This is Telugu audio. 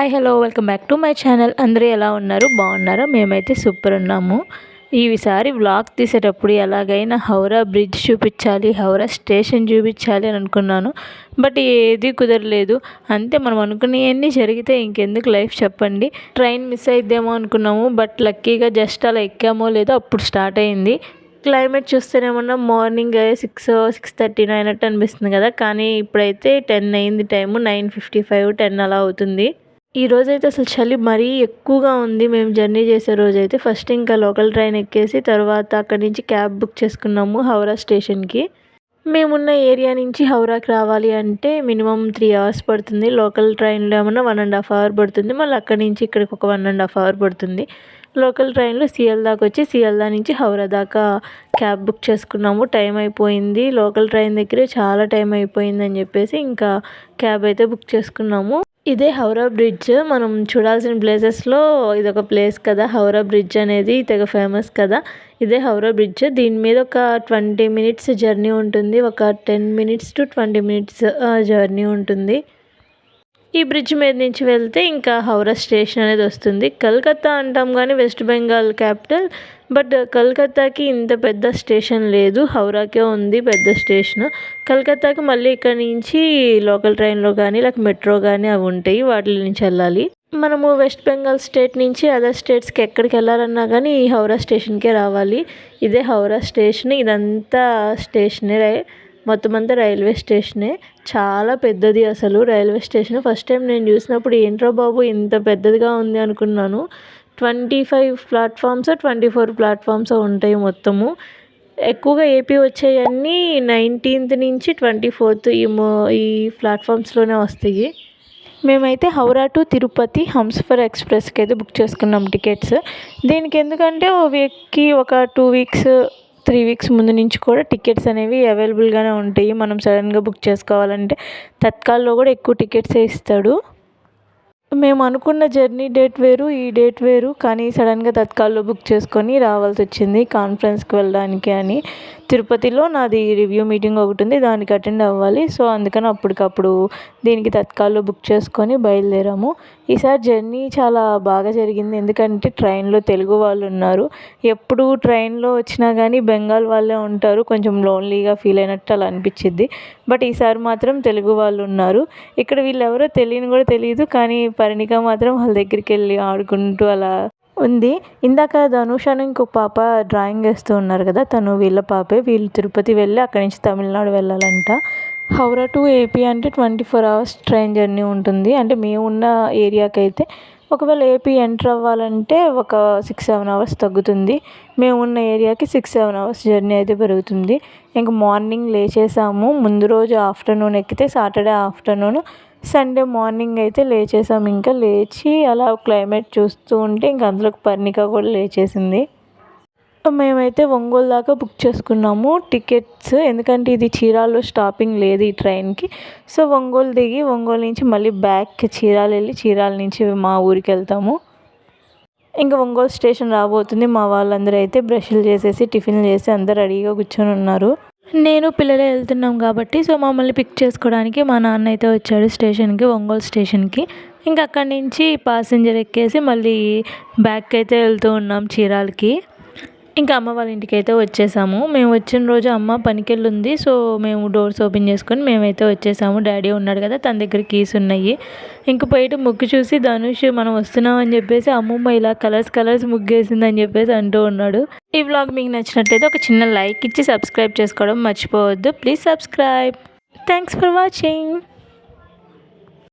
Hi hello welcome back to my channel. అందరూ ఎలా ఉన్నారు? బాగున్నారా? మేమైతే సూపర్ ఉన్నాము. ఈసారి వ్లాగ్ తీసేటప్పుడు ఎలాగైనా హౌరా బ్రిడ్జ్ చూపించాలి, హౌరా స్టేషన్ చూపించాలి అని అనుకున్నాను. బట్ ఏది కుదరలేదు. అంతే, మనం అనుకునేవన్నీ జరిగితే ఇంకెందుకు లైఫ్ చెప్పండి. ట్రైన్ మిస్ అయిద్దేమో అనుకున్నాము, బట్ లక్కీగా జస్ట్ అలా ఎక్కామో లేదో అప్పుడు స్టార్ట్ అయింది. క్లైమేట్ చూస్తేనేమన్నా మార్నింగ్ 6:30 అయినట్టు అనిపిస్తుంది కదా, కానీ ఇప్పుడైతే 10 అయింది. టైము 9:55, 10 అలా అవుతుంది. ఈ రోజైతే అసలు చలి మరీ ఎక్కువగా ఉంది. మేము జర్నీ చేసే రోజైతే ఫస్ట్ ఇంకా లోకల్ ట్రైన్ ఎక్కేసి తర్వాత అక్కడి నుంచి క్యాబ్ బుక్ చేసుకున్నాము హౌరా స్టేషన్కి. మేమున్న ఏరియా నుంచి హౌరాకి రావాలి అంటే మినిమం 3 అవర్స్ పడుతుంది. లోకల్ ట్రైన్లో ఏమన్నా 1.5 అవర్ పడుతుంది. మళ్ళీ అక్కడి నుంచి ఇక్కడికి ఒక 1.5 అవర్ పడుతుంది. లోకల్ ట్రైన్లో సిఎల్ దాకా వచ్చి సిఎల్దా నుంచి హౌరా దాకా క్యాబ్ బుక్ చేసుకున్నాము. టైం అయిపోయింది, లోకల్ ట్రైన్ దగ్గరే చాలా టైం అయిపోయింది అని చెప్పేసి ఇంకా క్యాబ్ అయితే బుక్ చేసుకున్నాము. ఇదే హౌరా బ్రిడ్జ్. మనం చూడాల్సిన ప్లేసెస్లో ఇదొక ప్లేస్ కదా. హౌరా బ్రిడ్జ్ అనేది తెగ ఫేమస్ కదా. ఇదే హౌరా బ్రిడ్జ్. దీని మీద ఒక 20 మినిట్స్ జర్నీ ఉంటుంది. ఒక 10 మినిట్స్ టు 20 మినిట్స్ జర్నీ ఉంటుంది. ఈ బ్రిడ్జ్ మీద నుంచి వెళ్తే ఇంకా హౌరా స్టేషన్ అనేది వస్తుంది. కలకత్తా అంటాం కానీ వెస్ట్ బెంగాల్ క్యాపిటల్, బట్ కలకత్తాకి ఇంత పెద్ద స్టేషన్ లేదు, హౌరాకే ఉంది పెద్ద స్టేషన్. కలకత్తాకి మళ్ళీ ఇక్కడ నుంచి లోకల్ ట్రైన్లో కానీ లేక మెట్రో కానీ అవి ఉంటాయి, వాటి నుంచి వెళ్ళాలి. మనము వెస్ట్ బెంగాల్ స్టేట్ నుంచి అదర్ స్టేట్స్కి ఎక్కడికి వెళ్ళాలన్నా కానీ ఈ హౌరా స్టేషన్కే రావాలి. ఇదే హౌరా స్టేషన్. ఇదంతా స్టేషనే, మొత్తం అంతా రైల్వే స్టేషనే. చాలా పెద్దది అసలు రైల్వే స్టేషన్. ఫస్ట్ టైం నేను చూసినప్పుడు ఏంట్రా బాబు ఇంత పెద్దదిగా ఉంది అనుకున్నాను. 25 ప్లాట్ఫామ్స్ 24 ప్లాట్ఫామ్స్ ఉంటాయి మొత్తము. ఎక్కువగా ఏపీ వచ్చేవన్నీ 19th నుంచి 24th ఈ ప్లాట్ఫామ్స్లోనే వస్తాయి. మేమైతే హౌరా టు తిరుపతి హంసఫర్ ఎక్స్ప్రెస్కి అయితే బుక్ చేసుకున్నాం టికెట్స్. దీనికి ఎందుకంటే ఓ వీక్కి ఒక 2 వీక్స్ 3 వీక్స్ ముందు నుంచి కూడా టికెట్స్ అనేవి అవైలబుల్గానే ఉంటాయి. మనం సడన్గా బుక్ చేసుకోవాలంటే తత్కాల్లో కూడా ఎక్కువ టికెట్సే ఇస్తాడు. మేము అనుకున్న జర్నీ డేట్ వేరు, ఈ డేట్ వేరు, కానీ సడన్గా తత్కాల్లో బుక్ చేసుకొని రావాల్సి వచ్చింది కాన్ఫరెన్స్కి వెళ్ళడానికి అని. తిరుపతిలో నాది రివ్యూ మీటింగ్ ఒకటి ఉంది, దానికి అటెండ్ అవ్వాలి. సో అందుకని అప్పటికప్పుడు దీనికి తత్కాల్లో బుక్ చేసుకొని బయలుదేరాము. ఈసారి జర్నీ చాలా బాగా జరిగింది, ఎందుకంటే ట్రైన్లో తెలుగు వాళ్ళు ఉన్నారు. ఎప్పుడు ట్రైన్లో వచ్చినా కానీ బెంగాల్ వాళ్ళే ఉంటారు. కొంచెం లోన్లీగా ఫీల్ అయినట్టు అలా అనిపించింది. బట్ ఈసారి మాత్రం తెలుగు వాళ్ళు ఉన్నారు. ఇక్కడ వీళ్ళు ఎవరో తెలియని కూడా తెలియదు, కానీ పరిణిక మాత్రం వాళ్ళ దగ్గరికి వెళ్ళి ఆడుకుంటూ అలా ఉంది. ఇందాక ధనుషాను ఇంకో పాప డ్రాయింగ్ వేస్తూ ఉన్నారు కదా, తను వీళ్ళ పాపే. వీళ్ళు తిరుపతి వెళ్ళి అక్కడి నుంచి తమిళనాడు వెళ్ళాలంట. హౌరా టు ఏపీ అంటే 24 అవర్స్ ట్రైన్ జర్నీ ఉంటుంది. అంటే మేము ఉన్న ఏరియాకి అయితే ఒకవేళ ఏపీ ఎంటర్ అవ్వాలంటే ఒక 6-7 అవర్స్ తగ్గుతుంది. మేము ఉన్న ఏరియాకి 6-7 అవర్స్ జర్నీ అయితే పెరుగుతుంది. ఇంకా మార్నింగ్ లేచేసాము. ముందు రోజు ఆఫ్టర్నూన్ ఎక్కితే సాటర్డే ఆఫ్టర్నూన్, సండే మార్నింగ్ అయితే లేచేసాము. ఇంకా లేచి అలా క్లైమేట్ చూస్తూ ఉంటే ఇంకా అందులోకి పర్ణిక కూడా లేచేసింది. మేమైతే ఒంగోలు దాకా బుక్ చేసుకున్నాము టికెట్స్, ఎందుకంటే ఇది చీరాల్లో స్టాపింగ్ లేదు ఈ ట్రైన్కి. సో ఒంగోలు దిగి ఒంగోలు నుంచి మళ్ళీ బ్యాక్ చీరాలు వెళ్ళి చీరాల నుంచి మా ఊరికి వెళ్తాము. ఇంకా ఒంగోలు స్టేషన్ రాబోతుంది. మా వాళ్ళందరూ అయితే బ్రష్లు చేసేసి టిఫిన్లు చేసి అందరు రెడీగా కూర్చొని ఉన్నారు. నేను పిల్లలే వెళ్తున్నాం కాబట్టి సో మమ్మల్ని పిక్ చేసుకోవడానికి మా నాన్న అయితే వచ్చాడు స్టేషన్కి, ఒంగోలు స్టేషన్కి. ఇంకా అక్కడి నుంచి ప్యాసింజర్ ఎక్కేసి మళ్ళీ బ్యాక్ అయితే వెళ్తూ ఉన్నాం చీరాలకి. ఇంకా అమ్మ వాళ్ళ ఇంటికి అయితే వచ్చేసాము. మేము వచ్చిన రోజు అమ్మ పనికి ఉంది. సో మేము డోర్స్ ఓపెన్ చేసుకొని మేమైతే వచ్చేసాము. డాడీ ఉన్నాడు కదా, తన దగ్గర కీస్ ఉన్నాయి. ఇంక బయట ముగ్గు చూసి ధనుష్ మనం వస్తున్నాం అని చెప్పేసి అమ్మమ్మ ఇలా కలర్స్ ముగ్గేసిందని చెప్పేసి అంటూ ఉన్నాడు. ఈ వ్లాగ్ మీకు నచ్చినట్లయితే ఒక చిన్న లైక్ ఇచ్చి సబ్స్క్రైబ్ చేసుకోవడం మర్చిపోవద్దు. Please subscribe. Thanks for watching.